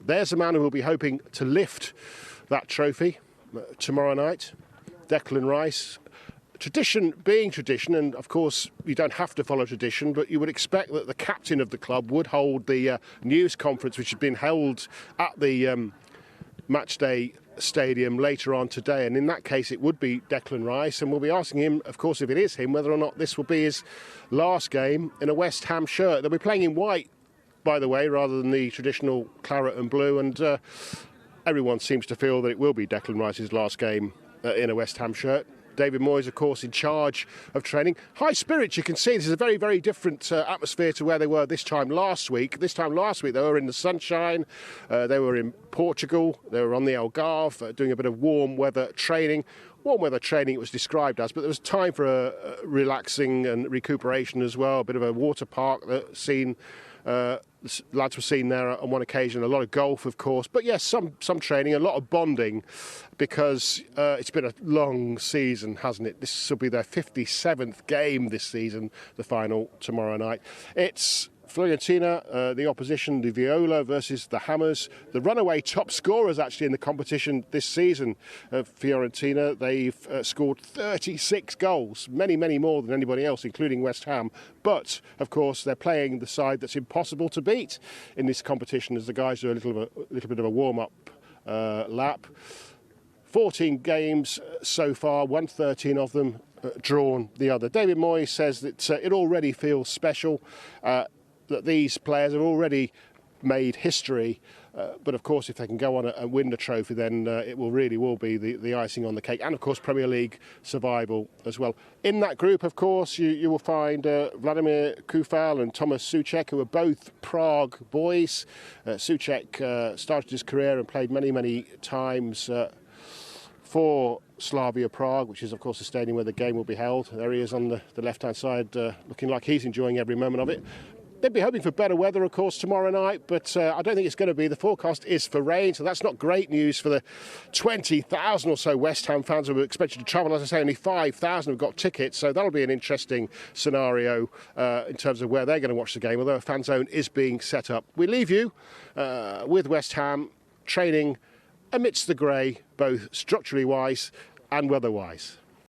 There's a man who will be hoping to lift that trophy tomorrow night, Declan Rice. Tradition being tradition, and of course you don't have to follow tradition, but you would expect that the captain of the club would hold the news conference, which has been held at the Matchday Stadium later on today, and in that case it would be Declan Rice, and we'll be asking him, of course, if it is him, whether or not this will be his last game in a West Ham shirt. They'll be playing in white, by the way, rather than the traditional claret and blue, and everyone seems to feel that it will be Declan Rice's last game in a West Ham shirt. David Moyes, of course, in charge of training. High spirits, you can see. This is a very, very different atmosphere to where they were this time last week. This time last week, they were in the sunshine. They were in Portugal. They were on the Algarve doing a bit of warm weather training. Warm weather training it was described as, but there was time for a relaxing and recuperation as well. A bit of a water park scene. Lads were seen there on one occasion. A lot of golf, of course, but yes, some training, a lot of bonding, because it's been a long season, hasn't it? This will be their 57th game this season, the final tomorrow night. It's Fiorentina, the opposition, the Viola versus the Hammers. The runaway top scorers actually in the competition this season, Fiorentina. They've scored 36 goals, many, many more than anybody else, including West Ham. But, of course, they're playing the side that's impossible to beat in this competition, as the guys do a little bit of a warm-up lap. 14 games so far, won 13 of them, drawn the other. David Moyes says that it already feels special, that these players have already made history, but of course if they can go on and win the trophy, then it really will be the icing on the cake, and of course Premier League survival as well. In that group, of course, you will find Vladimir Kufal and Thomas Souček, who are both Prague boys. Souček started his career and played many times for Slavia Prague, which is of course the stadium where the game will be held. There he is on the left-hand side, looking like he's enjoying every moment of it. They'd be hoping for better weather, of course, tomorrow night, but I don't think it's going to be. The forecast is for rain, so that's not great news for the 20,000 or so West Ham fans who are expected to travel. As I say, only 5,000 have got tickets, so that'll be an interesting scenario in terms of where they're going to watch the game, although a fan zone is being set up. We leave you with West Ham training amidst the grey, both structurally wise and weather-wise.